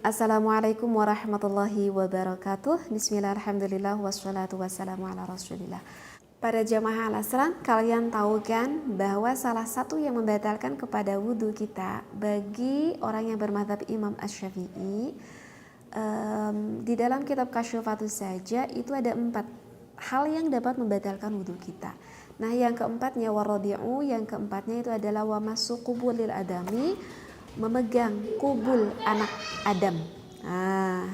Assalamualaikum warahmatullahi wabarakatuh. Bismillah, alhamdulillah, wassalatu wassalamu ala rasulillah. Para jamaah al-asran, kalian tahu kan bahwa salah satu yang membatalkan kepada wudhu kita bagi orang yang bermadzhab Imam Asy-Syafi'i, di dalam kitab Kasyufatus saja itu ada 4 hal yang dapat membatalkan wudhu kita. Nah, yang keempatnya waradi'u, yang keempatnya itu adalah wa masu qubulil adami, memegang kubul anak Adam.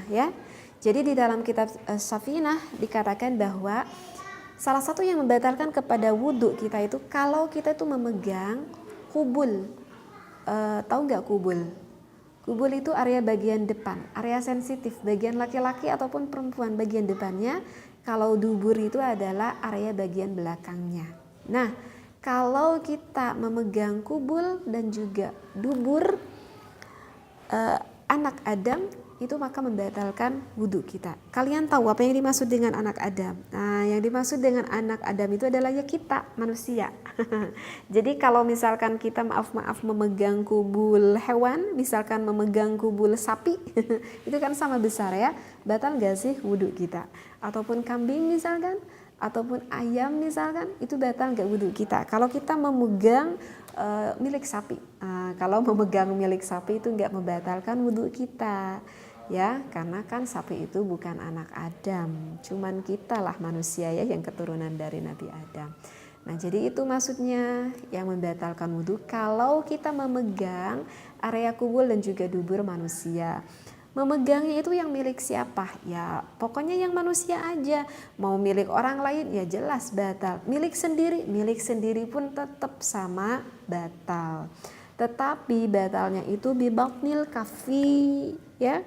Ya. Jadi di dalam kitab Safinah dikatakan bahwa salah satu yang membatalkan kepada wudhu kita itu kalau kita itu memegang kubul. Tahu nggak kubul? Kubul itu area bagian depan, area sensitif, bagian laki-laki ataupun perempuan bagian depannya. Kalau dubur itu adalah area bagian belakangnya. Nah, kalau kita memegang kubul dan juga dubur anak Adam itu maka membatalkan wudhu kita. Kalian tahu apa yang dimaksud dengan anak Adam? Nah, yang dimaksud dengan anak Adam itu adalah ya kita manusia. Jadi kalau misalkan kita maaf memegang kubul hewan, misalkan memegang kubul sapi, itu kan sama besar ya. Batal gak sih wudhu kita? Ataupun kambing misalkan, ataupun ayam misalkan, itu batal gak wudhu kita? Kalau kita memegang milik sapi, kalau memegang milik sapi itu gak membatalkan wudhu kita. Ya, karena kan sapi itu bukan anak Adam, cuman kita lah manusia ya yang keturunan dari Nabi Adam. Nah, jadi itu maksudnya yang membatalkan wudhu kalau kita memegang area kubul dan juga dubur manusia. Memegangnya itu yang milik siapa? Ya pokoknya yang manusia aja. Mau milik orang lain ya jelas batal. Milik sendiri pun tetap sama batal. Tetapi batalnya itu bibatnil kafi ya.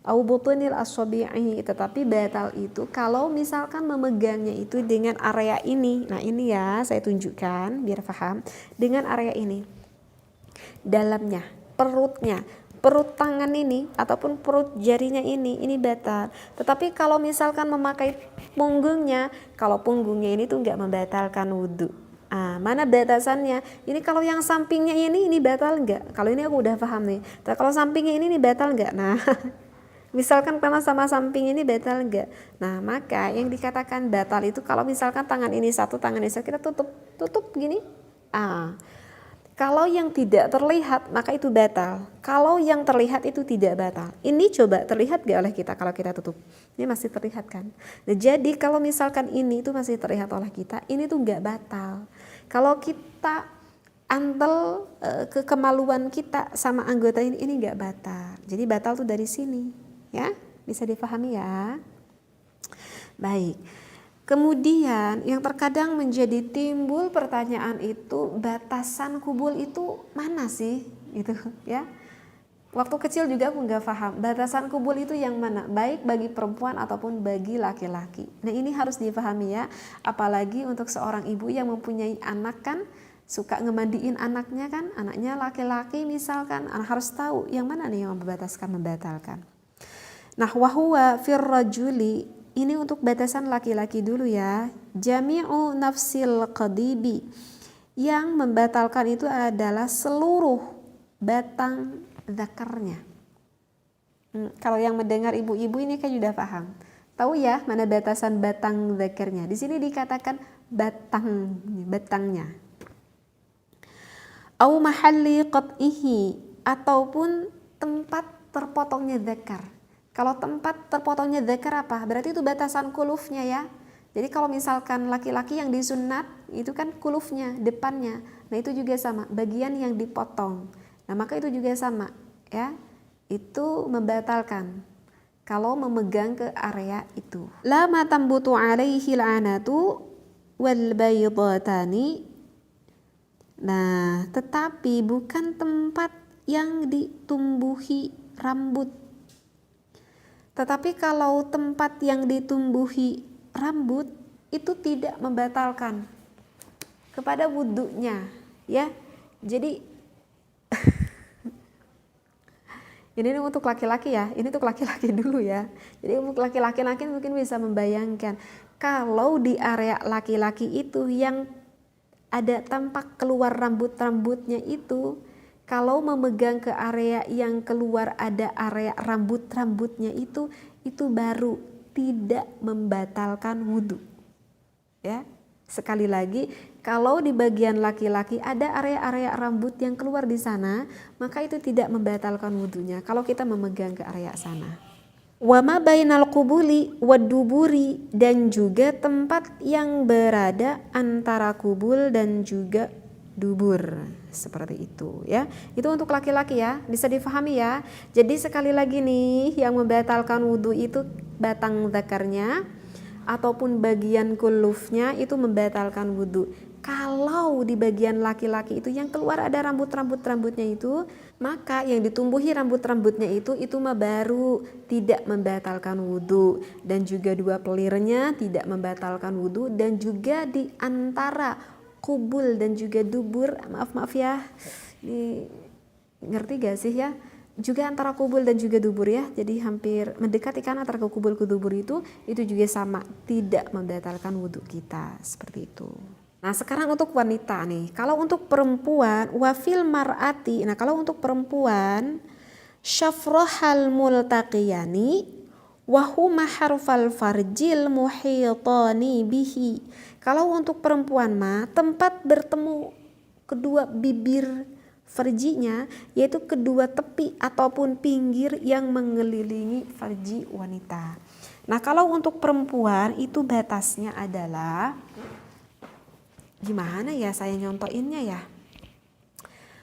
Au butunil asabi'i, tetapi batal itu kalau misalkan memegangnya itu dengan area ini. Nah, ini ya saya tunjukkan biar paham. Dengan area ini. Dalamnya, perutnya, perut tangan ini ataupun perut jarinya ini batal. Tetapi kalau misalkan memakai punggungnya, kalau punggungnya ini tuh enggak membatalkan wudhu. Mana batasannya? Ini kalau yang sampingnya ini batal enggak? Kalau ini aku udah paham nih. Tapi kalau sampingnya ini batal enggak? Nah, misalkan karena sama samping ini batal enggak? Nah, maka yang dikatakan batal itu kalau misalkan tangan ini satu, tangan ini satu, kita tutup gini. Kalau yang tidak terlihat maka itu batal. Kalau yang terlihat itu tidak batal. Ini coba terlihat gak oleh kita kalau kita tutup? Ini masih terlihat kan? Nah, jadi kalau misalkan ini itu masih terlihat oleh kita, ini tuh gak batal. Kalau kita antel kemaluan kita sama anggota ini gak batal. Jadi batal tuh dari sini. Ya, bisa dipahami ya. Baik. Kemudian yang terkadang menjadi timbul pertanyaan itu batasan kubul itu mana sih? Gitu ya. Waktu kecil juga aku nggak paham batasan kubul itu yang mana, baik bagi perempuan ataupun bagi laki-laki. Nah, ini harus dipahami ya. Apalagi untuk seorang ibu yang mempunyai anak kan suka ngemandiin anaknya kan, anaknya laki-laki misalkan, anak harus tahu yang mana nih yang membatalkan. Nah, wahuwa fir rajuli, ini untuk batasan laki-laki dulu ya. Jami'u nafsil qadibi, yang membatalkan itu adalah seluruh batang zakarnya. Kalau yang mendengar ibu-ibu ini kan sudah paham. Tahu ya mana batasan batang zakarnya? Di sini dikatakan batangnya. Au mahalli qat'ihi, ataupun tempat terpotongnya zakar. Kalau tempat terpotongnya dzakar apa? Berarti itu batasan kulufnya ya. Jadi kalau misalkan laki-laki yang disunat itu kan kulufnya, depannya. Nah, itu juga sama, bagian yang dipotong. Nah, maka itu juga sama ya. Itu membatalkan kalau memegang ke area itu. La ma tambutu alaihi al'anatu wal baydatani. Nah, tetapi bukan tempat yang ditumbuhi rambut. Tetapi kalau tempat yang ditumbuhi rambut itu tidak membatalkan kepada wudhunya ya. Jadi ini untuk laki-laki ya, ini untuk laki-laki dulu ya. Jadi untuk laki-laki mungkin bisa membayangkan kalau di area laki-laki itu yang ada tampak keluar rambut-rambutnya itu Kalau memegang ke area yang keluar ada area rambut-rambutnya itu baru tidak membatalkan wudhu. Ya, sekali lagi, kalau di bagian laki-laki ada area-area rambut yang keluar di sana, maka itu tidak membatalkan wudhunya kalau kita memegang ke area sana. Wama bainal qubuli waduburi, dan juga tempat yang berada antara kubul dan juga dubur, seperti itu ya. Itu untuk laki-laki ya, bisa difahami ya. Jadi sekali lagi nih, yang membatalkan wudhu itu batang zakarnya ataupun bagian kulufnya itu membatalkan wudhu. Kalau di bagian laki-laki itu yang keluar ada rambutnya itu, maka yang ditumbuhi rambutnya itu mah baru tidak membatalkan wudhu, dan juga dua pelirnya tidak membatalkan wudhu, dan juga di antara kubul dan juga dubur, maaf ya, ini ngerti gak sih ya, juga antara kubul dan juga dubur ya, jadi hampir mendekati kan antara kubul ke dubur itu juga sama, tidak membatalkan wudhu kita, seperti itu. Nah sekarang untuk wanita nih, kalau untuk perempuan wafil mar'ati, nah kalau untuk perempuan syafrohal multaqiyani wahuma harfal farjil muhitani bihi. Kalau untuk perempuan mah tempat bertemu kedua bibir farjinya, yaitu kedua tepi ataupun pinggir yang mengelilingi farji wanita. Nah kalau untuk perempuan itu batasnya adalah, gimana ya saya nyontoinnya ya,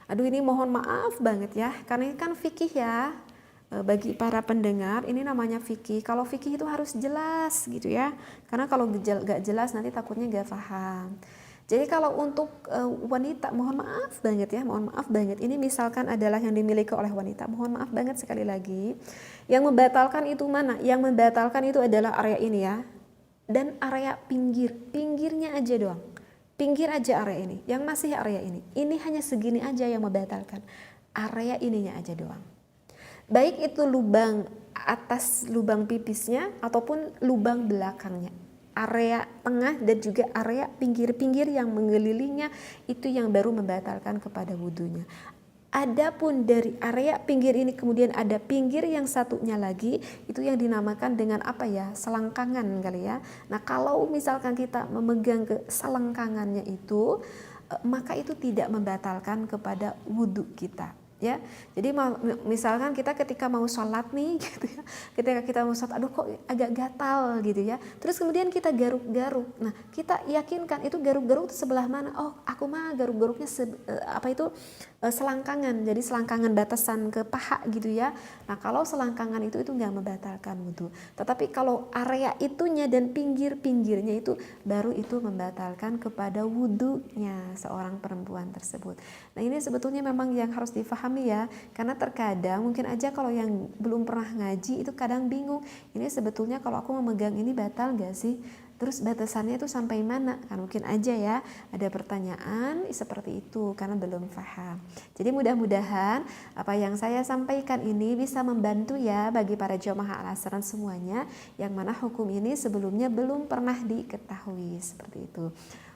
aduh ini mohon maaf banget ya, karena ini kan fikih ya. Bagi para pendengar ini namanya fikih. Kalau fikih itu harus jelas gitu ya, karena kalau gak jelas nanti takutnya gak paham. Jadi kalau untuk wanita, mohon maaf banget ya, mohon maaf banget, ini misalkan adalah yang dimiliki oleh wanita, mohon maaf banget sekali lagi, yang membatalkan itu mana? Yang membatalkan itu adalah area ini ya, dan area pinggirnya aja doang, pinggir aja area ini, yang masih area ini hanya segini aja yang membatalkan, area ininya aja doang. Baik itu lubang atas lubang pipisnya ataupun lubang belakangnya, area tengah dan juga area pinggir-pinggir yang mengelilingnya itu yang baru membatalkan kepada wudhunya. Adapun dari area pinggir ini kemudian ada pinggir yang satunya lagi, itu yang dinamakan dengan apa ya, selangkangan kali ya. Nah kalau misalkan kita memegang ke selangkangannya itu, maka itu tidak membatalkan kepada wudhu kita. Ya, jadi misalkan kita ketika mau sholat nih, gitu ya, ketika kita mau sholat, aduh kok agak gatal gitu ya, terus kemudian kita garuk-garuk, nah kita yakinkan itu garuk-garuk itu sebelah mana, oh aku mah garuk-garuknya selangkangan, jadi selangkangan batasan ke paha gitu ya. Nah kalau selangkangan itu nggak membatalkan wudhu, tetapi kalau area itunya dan pinggir-pinggirnya itu baru itu membatalkan kepada wudhunya seorang perempuan tersebut. Nah ini sebetulnya memang yang harus difahami ya, karena terkadang mungkin aja kalau yang belum pernah ngaji itu kadang bingung, ini sebetulnya kalau aku memegang ini batal gak sih? Terus batasannya itu sampai mana? Kan mungkin aja ya ada pertanyaan seperti itu karena belum paham. Jadi mudah-mudahan apa yang saya sampaikan ini bisa membantu ya bagi para jamaah al-asran semuanya, yang mana hukum ini sebelumnya belum pernah diketahui, seperti itu.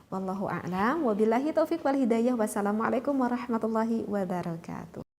Wallahu a'lam, wabillahi taufiq wal hidayah. Wassalamualaikum warahmatullahi wabarakatuh.